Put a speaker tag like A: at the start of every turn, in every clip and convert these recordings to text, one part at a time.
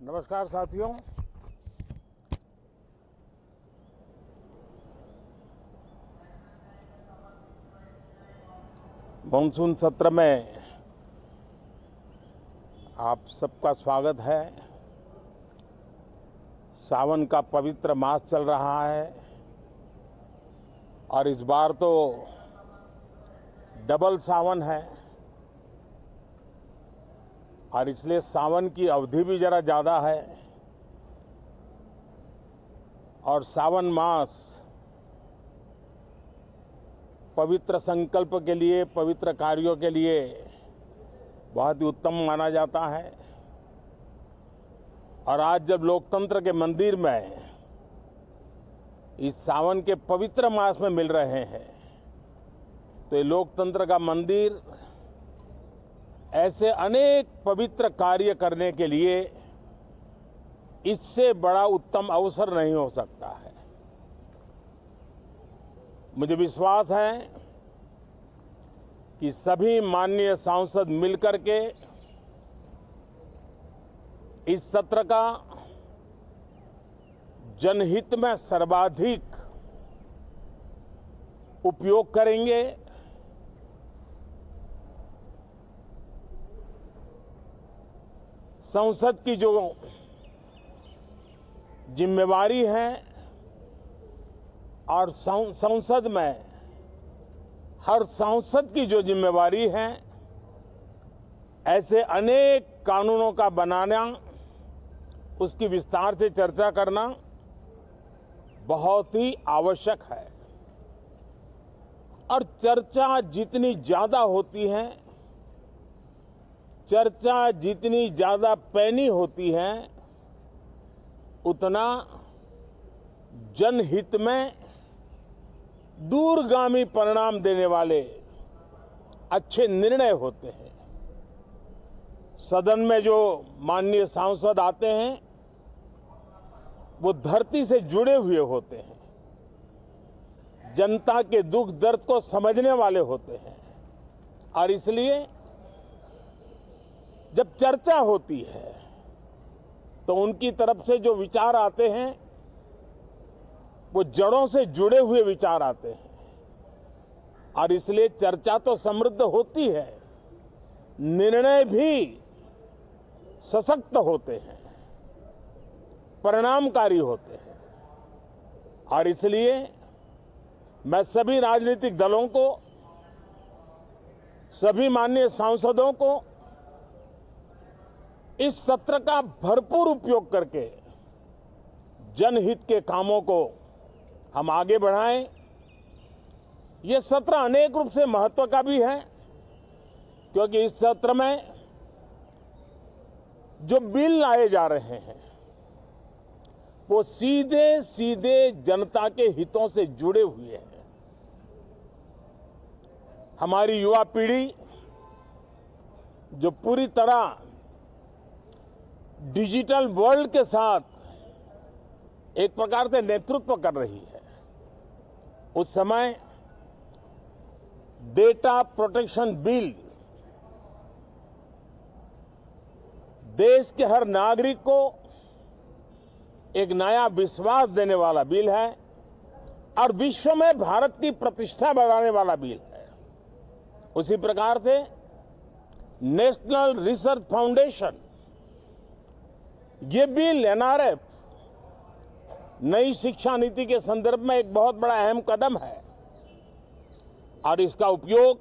A: नमस्कार साथियों। मानसून सत्र में आप सबका स्वागत है। सावन का पवित्र मास चल रहा है और इस बार तो डबल सावन है और इसलिए सावन की अवधि भी जरा ज़्यादा है और सावन मास पवित्र संकल्प के लिए, पवित्र कार्यों के लिए बहुत ही उत्तम माना जाता है। और आज जब लोकतंत्र के मंदिर में इस सावन के पवित्र मास में मिल रहे हैं तो ये लोकतंत्र का मंदिर ऐसे अनेक पवित्र कार्य करने के लिए इससे बड़ा उत्तम अवसर नहीं हो सकता है। मुझे विश्वास है कि सभी माननीय सांसद मिलकर के इस सत्र का जनहित में सर्वाधिक उपयोग करेंगे। संसद की जो जिम्मेवारी है और संसद में हर सांसद की जो जिम्मेवारी है, ऐसे अनेक कानूनों का बनाना, उसकी विस्तार से चर्चा करना बहुत ही आवश्यक है। और चर्चा जितनी ज्यादा होती है, चर्चा जितनी ज्यादा पैनी होती है, उतना जनहित में दूरगामी परिणाम देने वाले अच्छे निर्णय होते हैं। सदन में जो माननीय सांसद आते हैं वो धरती से जुड़े हुए होते हैं, जनता के दुख दर्द को समझने वाले होते हैं और इसलिए जब चर्चा होती है तो उनकी तरफ से जो विचार आते हैं वो जड़ों से जुड़े हुए विचार आते हैं और इसलिए चर्चा तो समृद्ध होती है, निर्णय भी सशक्त होते हैं, परिणामकारी होते हैं। और इसलिए मैं सभी राजनीतिक दलों को, सभी माननीय सांसदों को इस सत्र का भरपूर उपयोग करके जनहित के कामों को हम आगे बढ़ाएं। ये सत्र अनेक रूप से महत्व का भी है क्योंकि इस सत्र में जो बिल लाए जा रहे हैं वो सीधे सीधे जनता के हितों से जुड़े हुए हैं। हमारी युवा पीढ़ी जो पूरी तरह डिजिटल वर्ल्ड के साथ एक प्रकार से नेतृत्व कर रही है, उस समय डेटा प्रोटेक्शन बिल देश के हर नागरिक को एक नया विश्वास देने वाला बिल है और विश्व में भारत की प्रतिष्ठा बढ़ाने वाला बिल है। उसी प्रकार से नेशनल रिसर्च फाउंडेशन, ये बिल एनआरएफ नई शिक्षा नीति के संदर्भ में एक बहुत बड़ा अहम कदम है और इसका उपयोग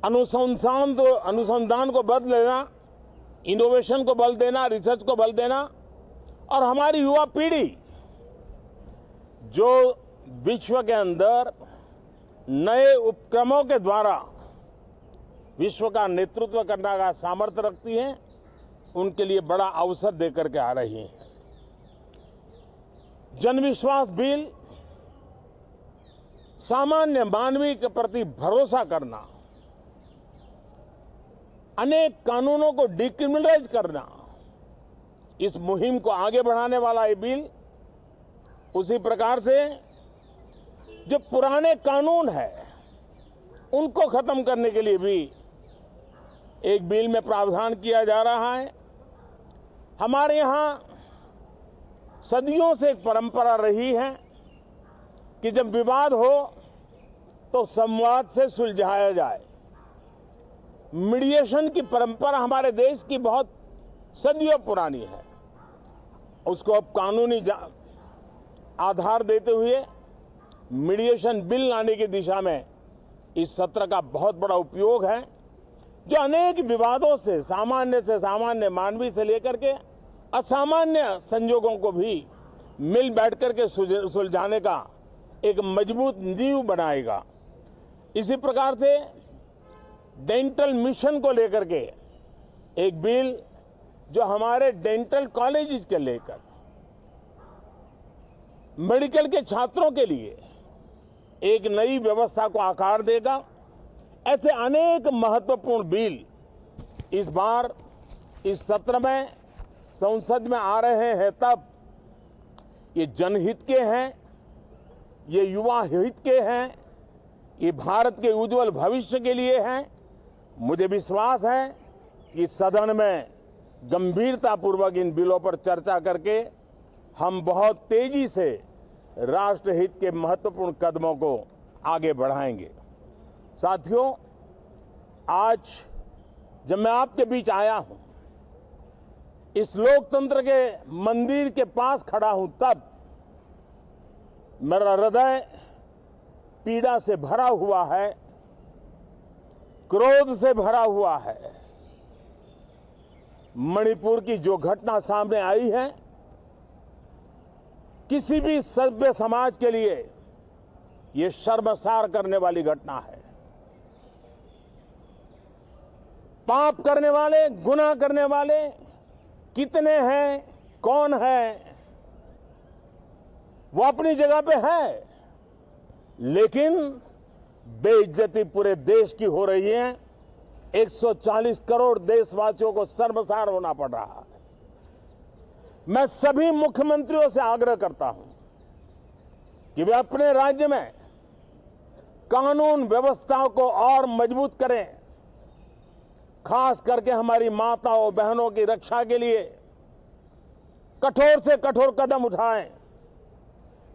A: अनुसंधान को बल देना, इनोवेशन को बल देना, रिसर्च को बल देना और हमारी युवा पीढ़ी जो विश्व के अंदर नए उपक्रमों के द्वारा विश्व का नेतृत्व करने का सामर्थ्य रखती है, उनके लिए बड़ा अवसर देकर के आ रही है। जनविश्वास बिल सामान्य मानवीय के प्रति भरोसा करना, अनेक कानूनों को डिक्रिमिनलाइज करना, इस मुहिम को आगे बढ़ाने वाला ये बिल, उसी प्रकार से जो पुराने कानून है उनको खत्म करने के लिए भी एक बिल में प्रावधान किया जा रहा है। हमारे यहाँ सदियों से एक परंपरा रही है कि जब विवाद हो तो संवाद से सुलझाया जाए। मीडिएशन की परंपरा हमारे देश की बहुत सदियों पुरानी है। उसको अब कानूनी आधार देते हुए मीडिएशन बिल लाने की दिशा में इस सत्र का बहुत बड़ा उपयोग है, जो अनेक विवादों से सामान्य मानवीय से लेकर के असामान्य संजोगों को भी मिल बैठकर के सुलझाने का एक मजबूत नींव बनाएगा। इसी प्रकार से डेंटल मिशन को लेकर के एक बिल जो हमारे डेंटल कॉलेजेस के लेकर मेडिकल के छात्रों के लिए एक नई व्यवस्था को आकार देगा। ऐसे अनेक महत्वपूर्ण बिल इस बार इस सत्र में संसद में आ रहे हैं। तब ये जनहित के हैं, ये युवा हित के हैं, ये भारत के उज्जवल भविष्य के लिए हैं। मुझे विश्वास है कि सदन में गंभीरतापूर्वक इन बिलों पर चर्चा करके हम बहुत तेजी से राष्ट्रहित के महत्वपूर्ण कदमों को आगे बढ़ाएंगे। साथियों, आज जब मैं आपके बीच आया हूं, इस लोकतंत्र के मंदिर के पास खड़ा हूं, तब मेरा हृदय पीड़ा से भरा हुआ है, क्रोध से भरा हुआ है। मणिपुर की जो घटना सामने आई है, किसी भी सभ्य समाज के लिए ये शर्मसार करने वाली घटना है। पाप करने वाले, गुनाह करने वाले कितने हैं, कौन है, वो अपनी जगह पे है, लेकिन बेइज्जती पूरे देश की हो रही है। 140 करोड़ देशवासियों को शर्मसार होना पड़ रहा है। मैं सभी मुख्यमंत्रियों से आग्रह करता हूं कि वे अपने राज्य में कानून व्यवस्था को और मजबूत करें, खास करके हमारी माताओं बहनों की रक्षा के लिए कठोर से कठोर कदम उठाएं।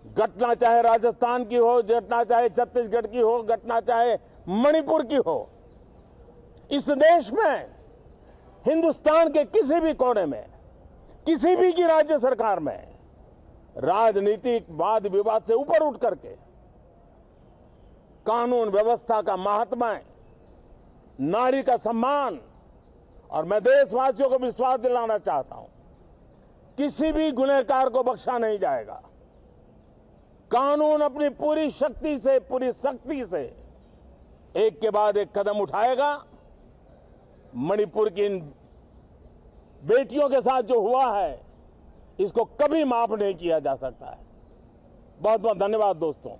A: घटना चाहे राजस्थान की हो, घटना चाहे छत्तीसगढ़ की हो, घटना चाहे मणिपुर की हो, इस देश में, हिंदुस्तान के किसी भी कोने में, किसी भी की राज्य सरकार में राजनीतिक वाद विवाद से ऊपर उठ करके कानून व्यवस्था का महात्म्य, नारी का सम्मान, और मैं देशवासियों को विश्वास दिलाना चाहता हूं, किसी भी गुनहगार को बख्शा नहीं जाएगा। कानून अपनी पूरी शक्ति से, पूरी सख्ती से एक के बाद एक कदम उठाएगा। मणिपुर की इन बेटियों के साथ जो हुआ है, इसको कभी माफ नहीं किया जा सकता है। बहुत बहुत धन्यवाद दोस्तों।